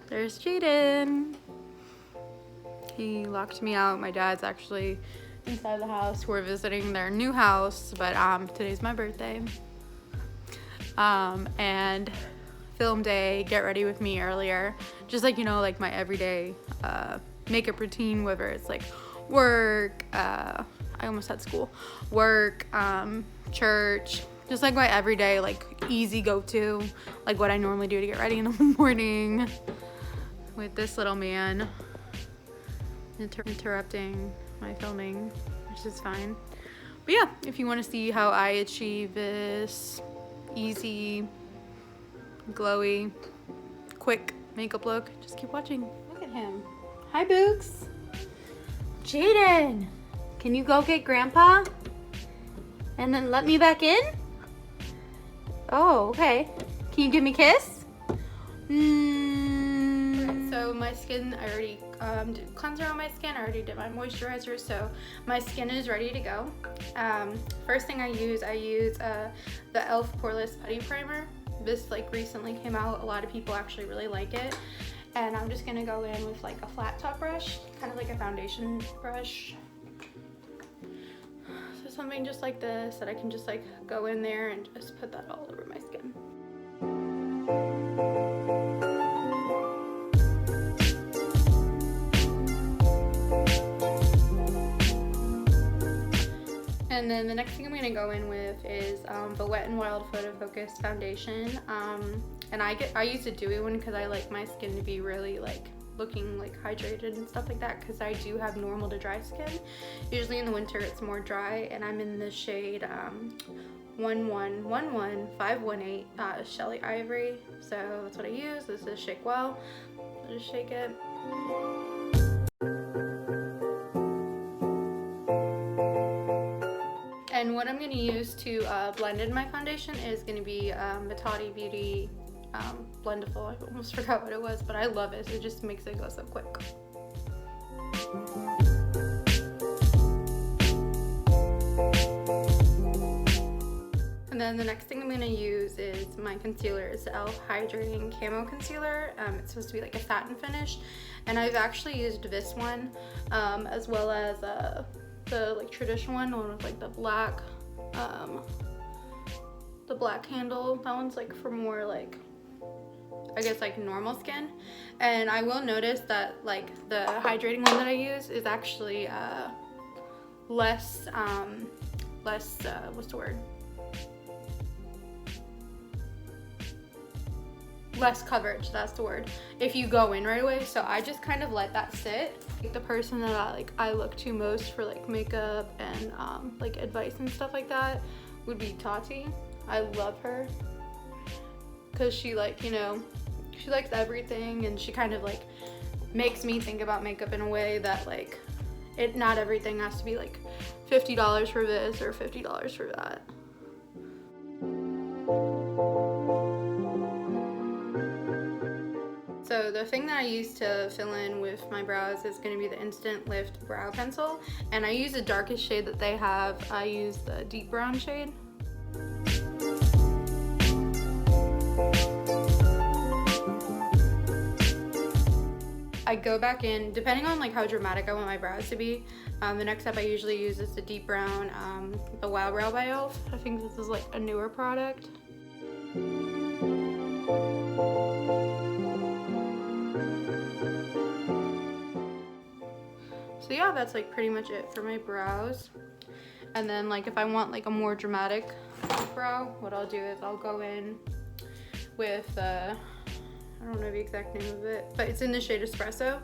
There's Jaden. He locked me out. My dad's actually inside the house. We're visiting their new house, but today's my birthday. And film day, get ready with me earlier. Just like, you know, like my everyday makeup routine, whether it's like work, I almost had school, work, church, just like my everyday, like easy go-to, like what I normally do to get ready in the morning, with this little man interrupting my filming, which is fine. But yeah, if you want to see how I achieve this easy, glowy, quick makeup look, just keep watching. Look at him. Hi, Books. Jaden, can you go get Grandpa? And then let me back in? Oh, okay. Can you give me a kiss? So my skin, I already did cleanser on my skin. I already did my moisturizer, so my skin is ready to go. First thing I use the e.l.f. Poreless Putty Primer. This like recently came out. A lot of people actually really like it. And I'm just gonna go in with like a flat top brush, kind of like a foundation brush. So something just like this that I can just like go in there and just put that all over my skin. And then the next thing I'm going to go in with is the Wet n Wild Photo Focus Foundation. And I use a dewy one because I like my skin to be really like looking like hydrated and stuff like that, because I do have normal to dry skin. Usually in the winter it's more dry, and I'm in the shade 1111518 Shelly Ivory. So that's what I use. This is Shake Well. I'll just shake it. And what I'm going to use to blend in my foundation is going to be the Tati Beauty Blendiful. I almost forgot what it was, but I love it. It just makes it go so quick. And then the next thing I'm going to use is my concealer. It's the e.l.f. Hydrating Camo Concealer. It's supposed to be like a satin finish. And I've actually used this one as well as the like traditional one with like the black handle. That one's like for more like, I guess, like normal skin. And I will notice that like the hydrating one that I use is actually less what's the word? Less coverage, that's the word, if you go in right away. So I just kind of let that sit. Like the person that I look to most for like makeup and like advice and stuff like that would be Tati. I love her because she, like, you know, she likes everything, and she kind of like makes me think about makeup in a way that like not everything has to be like $50 for this or $50 for that. So the thing that I use to fill in with my brows is going to be the Instant Lift Brow Pencil. And I use the darkest shade that they have. I use the deep brown shade. I go back in, depending on like how dramatic I want my brows to be. The next step I usually use is the deep brown, the Wow Brow by e.l.f. I think this is like a newer product. So yeah, that's like pretty much it for my brows. And then like if I want like a more dramatic brow, what I'll do is I'll go in with I don't know the exact name of it, but it's in the shade Espresso.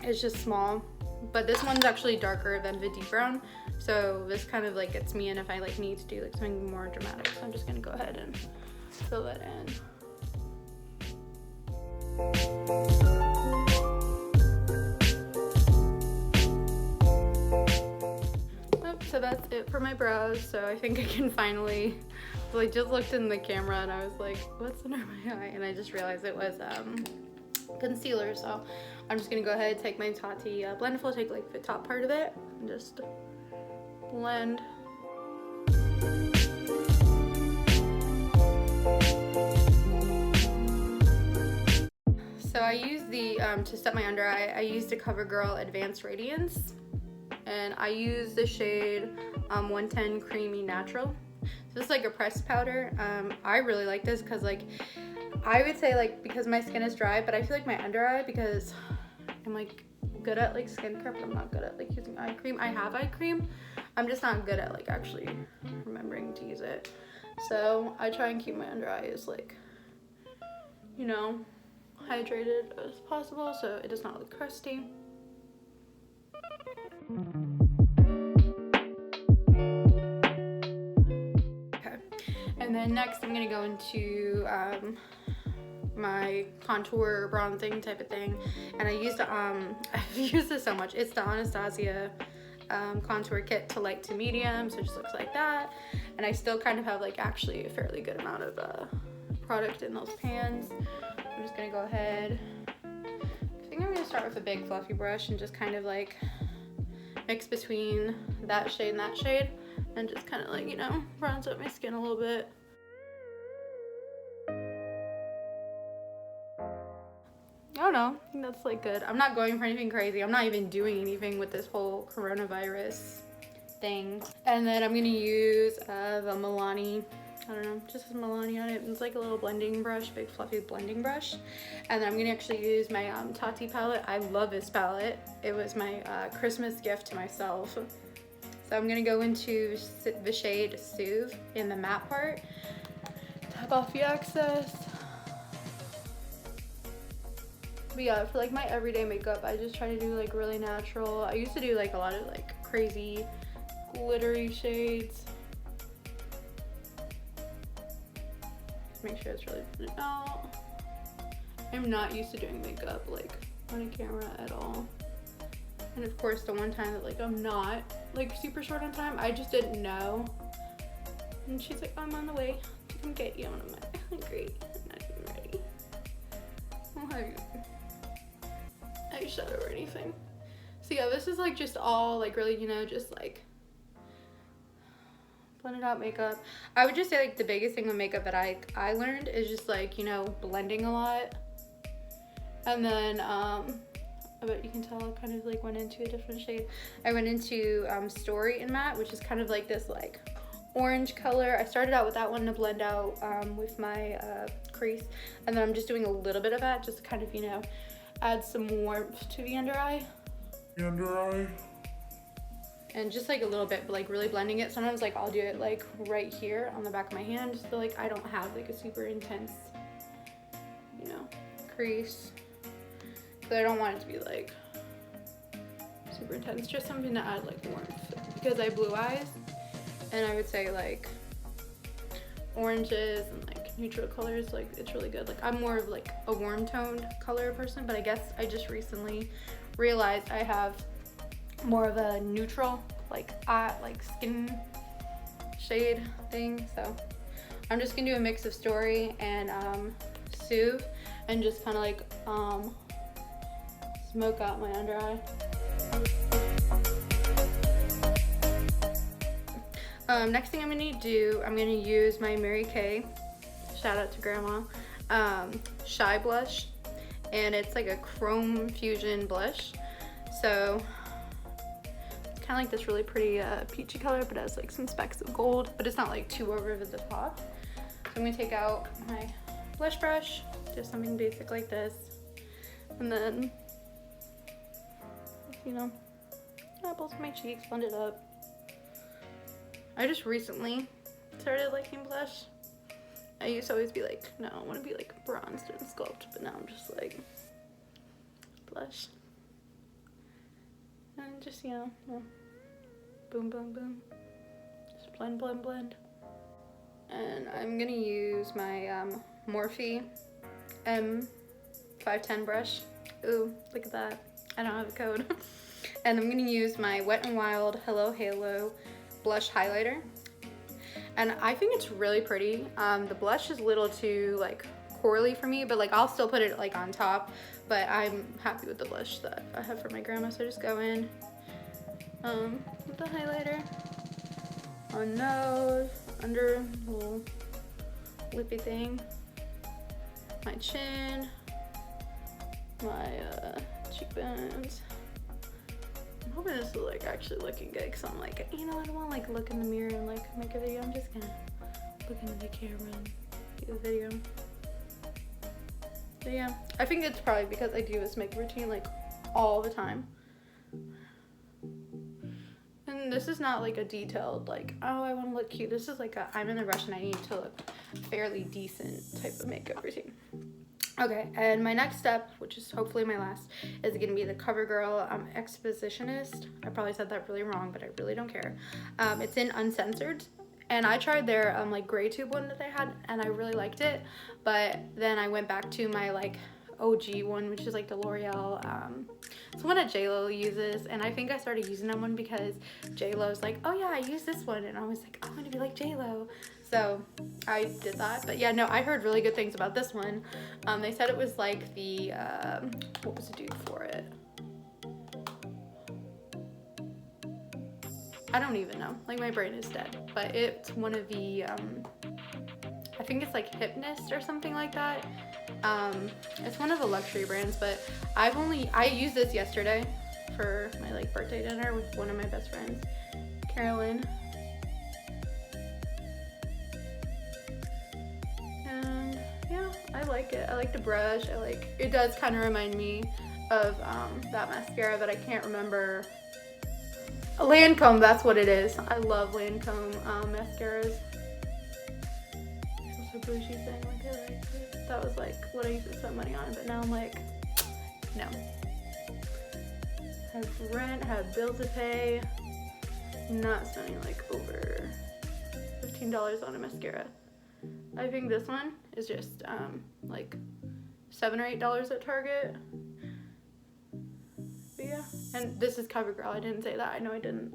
It's just small, but this one's actually darker than the deep brown, so this kind of like gets me in if I like need to do like something more dramatic. So I'm just gonna go ahead and fill that in. So that's it for my brows. So I think I can finally, I just looked in the camera and I was like, what's under my eye? And I just realized it was concealer. So I'm just gonna go ahead and take my Tati Blendiful, take like the top part of it and just blend. So I use the, to set my under eye, I use the CoverGirl Advanced Radiance. And I use the shade 110 Creamy Natural. So this is like a pressed powder. I really like this because like, I would say like, because my skin is dry, but I feel like my under eye, because I'm like good at like skincare, but I'm not good at like using eye cream. I have eye cream. I'm just not good at like actually remembering to use it. So I try and keep my under eye as like, you know, hydrated as possible so it does not look crusty. Okay, and then next I'm gonna go into my contour bronzing type of thing, and I used I've used this so much. It's the Anastasia contour kit to light to medium, so it just looks like that. And I still kind of have like actually a fairly good amount of product in those pans. I'm just gonna go ahead. I think I'm gonna start with a big fluffy brush and just kind of like mix between that shade and that shade, and just kind of like, you know, bronze up my skin a little bit. I don't know, I think that's like good. I'm not going for anything crazy. I'm not even doing anything with this whole coronavirus thing. And then I'm gonna use the Milani, I don't know, just has Milani on it. It's like a little blending brush, big fluffy blending brush. And then I'm gonna actually use my Tati palette. I love this palette. It was my Christmas gift to myself. So I'm gonna go into the shade Soothe in the matte part. Tap off the excess. But yeah, for like my everyday makeup, I just try to do like really natural. I used to do like a lot of like crazy glittery shades. Make sure it's really blended out. I'm not used to doing makeup like on a camera at all. And of course the one time that like I'm not like super short on time, I just didn't know. And she's like, I'm on the way to come get you. And I'm like, great, I'm not even ready. I'll have you eyeshadow or anything. So yeah, this is like just all like really, you know, just like blended out makeup. I would just say like the biggest thing with makeup that I learned is just like, you know, blending a lot. And then I bet you can tell I kind of like went into a different shade. I went into Story in Matte, which is kind of like this like orange color. I started out with that one to blend out with my crease, and then I'm just doing a little bit of that just to kind of, you know, add some warmth to the under eye. And just like a little bit, but like really blending it. Sometimes like I'll do it like right here on the back of my hand, so like I don't have like a super intense, you know, crease. But I don't want it to be like super intense, just something to add like warmth, because I have blue eyes, and I would say like oranges and like neutral colors, like it's really good. Like I'm more of like a warm toned color person, but I guess I just recently realized I have more of a neutral like skin shade thing. So I'm just gonna do a mix of Story and Soothe, and just kind of like smoke out my under eye. Next thing I'm gonna do, I'm gonna use my Mary Kay, shout out to grandma, Shy Blush, and it's like a chrome fusion blush. So it's kind of like this really pretty peachy color, but it has like some specks of gold, but it's not like too over the top. So I'm gonna take out my blush brush, just something basic like this, and then, you know, both my cheeks, blend it up. I just recently started liking blush. I used to always be like, no, I want to be like bronzed and sculpted, but now I'm just like, blush. And just, you know, boom, boom, boom. Just blend, blend, blend. And I'm gonna use my Morphe M510 brush. Ooh, look at that. I don't have a code. And I'm gonna use my Wet n Wild Hello Halo blush highlighter, and I think it's really pretty. The blush is a little too like corally for me, but like I'll still put it like on top, but I'm happy with the blush that I have for my grandma. So I just go in with the highlighter on nose, under little lippy thing, my chin, my cheekbones. I'm hoping this is like actually looking good because I'm like, you know, I don't want to like look in the mirror and like make a video. I'm just gonna look into the camera and do the video. But yeah, I think it's probably because I do this makeup routine like all the time. And this is not like a detailed like, oh, I want to look cute. This is like a, I'm in a rush and I need to look fairly decent type of makeup routine. Okay, and my next step, which is hopefully my last, is gonna be the CoverGirl Expositionist. I probably said that really wrong, but I really don't care. It's in Uncensored, and I tried their like gray tube one that they had, and I really liked it. But then I went back to my like OG one, which is like the L'Oreal. It's one that JLo uses, and I think I started using that one because JLo's like, oh yeah, I use this one, and I was like, I want to be like JLo. So I did that. But yeah, no, I heard really good things about this one. They said it was like the, what was the dude for it? I don't even know. Like my brain is dead. But it's one of the, I think it's like Hypnist or something like that. It's one of the luxury brands, but I used this yesterday for my like birthday dinner with one of my best friends, Carolyn. I like it. I like the brush. It does kind of remind me of that mascara that I can't remember. Lancome, that's what it is. I love Lancome mascaras. It's also bougie thing, like I like it. That was like what I used to spend money on, but now I'm like, no. Have rent, have bills to pay. Not spending like over $15 on a mascara. I think this one is just like $7 or $8 at Target. But yeah, and this is CoverGirl. I didn't say that. I know I didn't.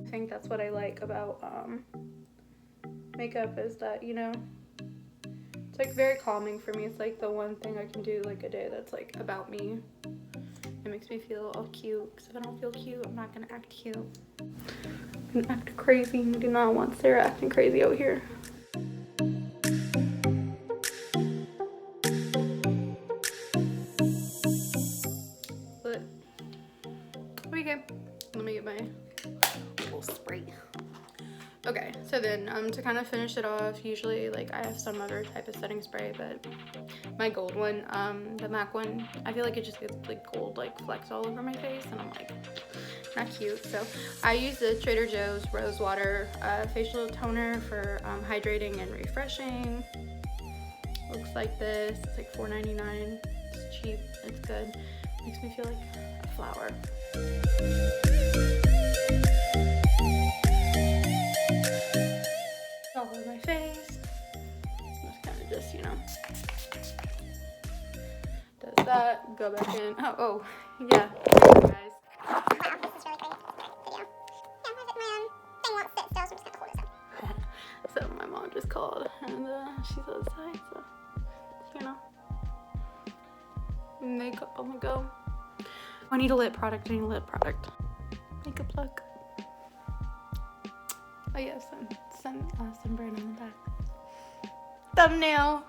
I think that's what I like about makeup is that, you know, it's like very calming for me. It's like the one thing I can do like a day that's like about me. It makes me feel all cute, because if I don't feel cute, I'm not gonna act cute. I'm gonna act crazy. We do not want Sarah acting crazy out here. Okay, let me get my little spray. Okay, so then to kind of finish it off, usually like I have some other type of setting spray, but my gold one, the MAC one, I feel like it just gets like gold like flecks all over my face, and I'm like, not cute. So I use the Trader Joe's Rose Water facial toner for hydrating and refreshing. Looks like this. It's like $4.99. It's cheap. It's good. Makes me feel like a flower. All over my face. Just kind of just, you know, does that. Go back in. Oh, yeah. Guys. So my mom just called, and she's outside. So you know, makeup on the go. I need a lip product. Makeup look. Oh yes, sunburn on the back. Thumbnail.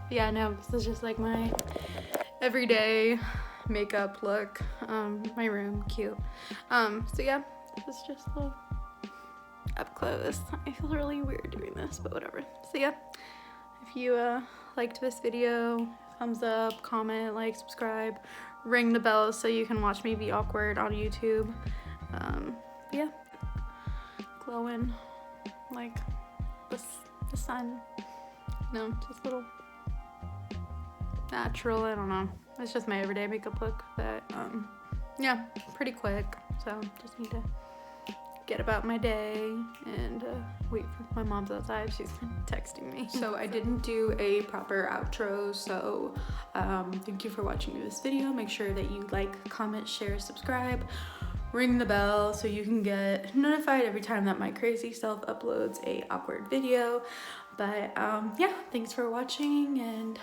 Yeah, no, this is just like my everyday makeup look. My room, cute. So yeah, this is just a little up close. I feel really weird doing this, but whatever. So yeah, if you liked this video, thumbs up, comment, like, subscribe, ring the bell so you can watch me be awkward on YouTube. Yeah, glowing like the sun. No, just a little natural. I don't know. It's just my everyday makeup look that yeah, pretty quick. So just need to get about my day and wait for my mom's outside. She's texting me. So I didn't do a proper outro, so thank you for watching this video. Make sure that you like, comment, share, subscribe, ring the bell so you can get notified every time that my crazy self uploads a awkward video. But yeah, thanks for watching, and